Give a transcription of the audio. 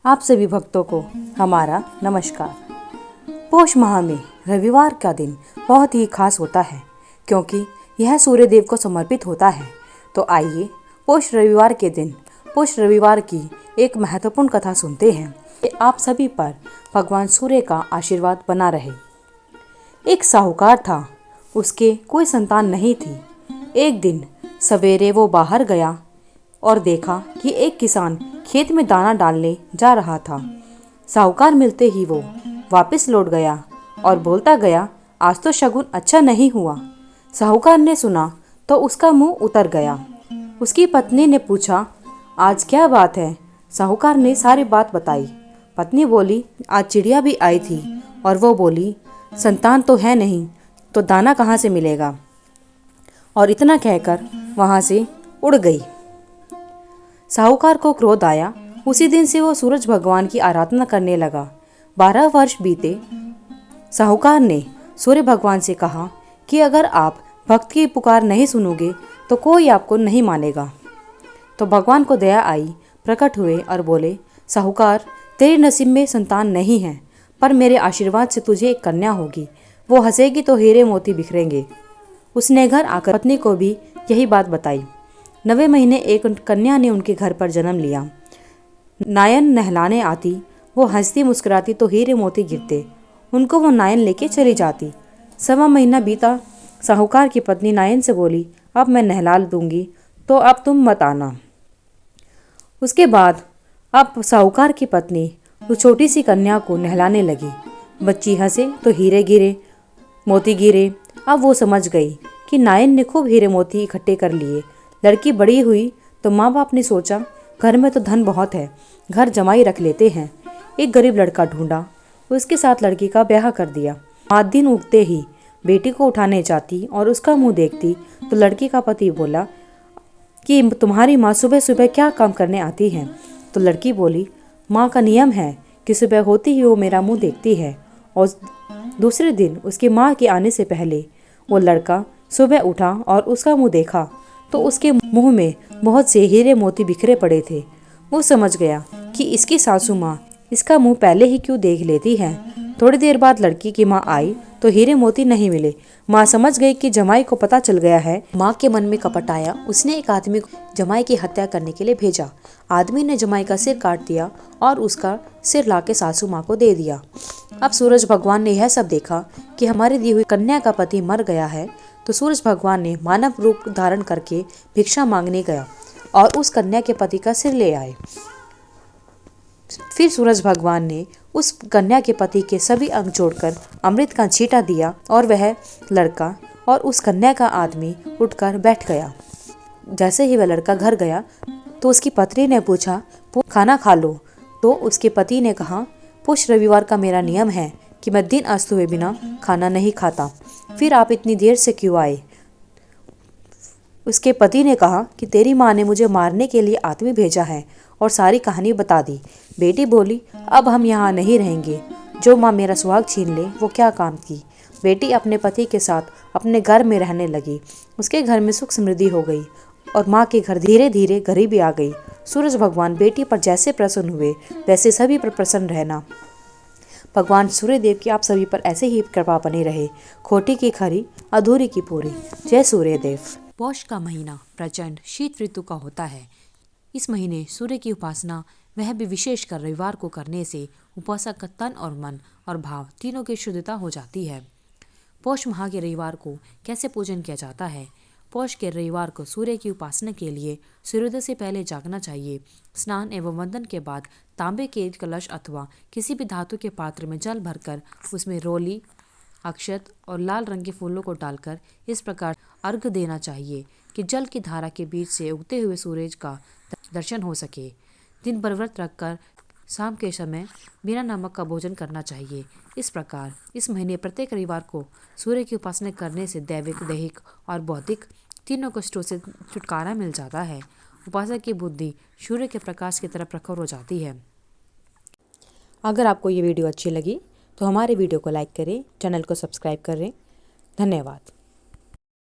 आप सभी भक्तों को हमारा नमस्कार। पौष माह में रविवार का दिन बहुत ही खास होता है क्योंकि यह सूर्य देव को समर्पित होता है। तो आइए पौष रविवार के दिन पौष रविवार की एक महत्वपूर्ण कथा सुनते हैं कि आप सभी पर भगवान सूर्य का आशीर्वाद बना रहे। एक साहूकार था, उसके कोई संतान नहीं थी। एक दिन सवेरे वो बाहर गया और देखा कि एक किसान खेत में दाना डालने जा रहा था। साहूकार मिलते ही वो वापस लौट गया और बोलता गया, आज तो शगुन अच्छा नहीं हुआ। साहूकार ने सुना तो उसका मुंह उतर गया। उसकी पत्नी ने पूछा, आज क्या बात है? साहूकार ने सारी बात बताई। पत्नी बोली, आज चिड़िया भी आई थी और वो बोली, संतान तो है नहीं तो दाना कहाँ से मिलेगा? और इतना कहकर वहाँ से उड़ गई। साहूकार को क्रोध आया। उसी दिन से वो सूरज भगवान की आराधना करने लगा। 12 वर्ष बीते। साहूकार ने सूर्य भगवान से कहा कि अगर आप भक्त की पुकार नहीं सुनोगे तो कोई आपको नहीं मानेगा। तो भगवान को दया आई, प्रकट हुए और बोले, साहूकार, तेरे नसीब में संतान नहीं है, पर मेरे आशीर्वाद से तुझे एक कन्या होगी। वो हंसेगी तो हीरे मोती बिखरेंगे। उसने घर आकर पत्नी को भी यही बात बताई। 9वें महीने एक कन्या ने उनके घर पर जन्म लिया। नायन नहलाने आती, वो हंसती मुस्कुराती तो हीरे मोती गिरते। उनको वो नायन लेके चली जाती। 1.25 महीना बीता। साहूकार की पत्नी नायन से बोली, अब मैं नहला दूंगी तो अब तुम मत आना। उसके बाद अब साहूकार की पत्नी उस छोटी सी कन्या को नहलाने लगी। बच्ची हंसे तो हीरे गिरे, मोती गिरे। अब वो समझ गई कि नायन ने खूब हीरे मोती इकट्ठे कर लिए। लड़की बड़ी हुई तो माँ बाप ने सोचा, घर में तो धन बहुत है, घर जमाई रख लेते हैं। एक गरीब लड़का ढूंढा, उसके साथ लड़की का ब्याह कर दिया। 5 दिन उगते ही बेटी को उठाने जाती और उसका मुंह देखती तो लड़की का पति बोला कि तुम्हारी माँ सुबह सुबह क्या काम करने आती है? तो लड़की बोली, माँ का नियम है कि सुबह होती ही वो मेरा मुँह देखती है। और दूसरे दिन उसकी माँ के आने से पहले वो लड़का सुबह उठा और उसका मुँह देखा तो उसके मुंह में बहुत से हीरे मोती बिखरे पड़े थे। वो समझ गया कि इसकी सासू माँ इसका मुंह पहले ही क्यों देख लेती है। थोड़ी देर बाद लड़की की माँ आई तो हीरे मोती नहीं मिले। माँ समझ गई कि जमाई को पता चल गया है। माँ के मन में कपट आया। उसने एक आदमी को जमाई की हत्या करने के लिए भेजा। आदमी ने जमाई का सिर काट दिया और उसका सिर लाके सासू माँ को दे दिया। अब सूरज भगवान ने यह सब देखा कि हमारी दी हुई कन्या का पति मर गया है, तो सूरज भगवान ने मानव रूप धारण करके भिक्षा मांगने गया और उस कन्या के पति का सिर ले आए। फिर सूरज भगवान ने उस कन्या के पति के सभी अंग जोड़कर अमृत का छींटा दिया और वह लड़का और उस कन्या का आदमी उठकर बैठ गया। जैसे ही वह लड़का घर गया तो उसकी पत्नी ने पूछा, खाना खा लो। तो उसके पति ने कहा, पौष रविवार का मेरा नियम है कि मैं दिन अस्त हुए बिना खाना नहीं खाता, फिर आप इतनी देर से क्यों आए? उसके पति ने कहा कि तेरी माँ ने मुझे मारने के लिए आदमी भेजा है और सारी कहानी बता दी। बेटी बोली, अब हम यहाँ नहीं रहेंगे। जो माँ मेरा सुहाग छीन ले वो क्या काम की। बेटी अपने पति के साथ अपने घर में रहने लगी। उसके घर में सुख समृद्धि हो गई और माँ के घर धीरे धीरे गरीबी आ गई। सूरज भगवान बेटी पर जैसे प्रसन्न हुए वैसे सभी पर प्रसन्न रहना। भगवान सूर्यदेव की आप सभी पर ऐसे ही कृपा बनी रहे। खोटी की खरी, अधूरी की पूरी। जय सूर्यदेव। पौष का महीना प्रचंड शीत ऋतु का होता है। इस महीने सूर्य की उपासना वह भी विशेषकर रविवार को करने से उपासक का तन और मन और भाव तीनों की शुद्धता हो जाती है। पौष माह के रविवार को कैसे पूजन किया जाता है? पौष के रविवार को सूर्य की उपासना के लिए सूर्योदय से पहले जागना चाहिए। स्नान एवं वंदन के बाद तांबे के कलश अथवा किसी भी धातु के पात्र में जल भरकर उसमें रोली, अक्षत और लाल रंग के फूलों को डालकर इस प्रकार अर्घ देना चाहिए कि जल की धारा के बीच से उगते हुए सूरज का दर्शन हो सके। दिन भर व्रत रखकर शाम के समय बिना नमक का भोजन करना चाहिए। इस प्रकार इस महीने प्रत्येक रविवार को सूर्य की उपासना करने से दैविक, दैहिक और बौद्धिक तीनों कष्टों से छुटकारा मिल जाता है। उपासक की बुद्धि सूर्य के प्रकाश की तरफ प्रखर हो जाती है। अगर आपको ये वीडियो अच्छी लगी तो हमारे वीडियो को लाइक करें, चैनल को सब्सक्राइब करें। धन्यवाद।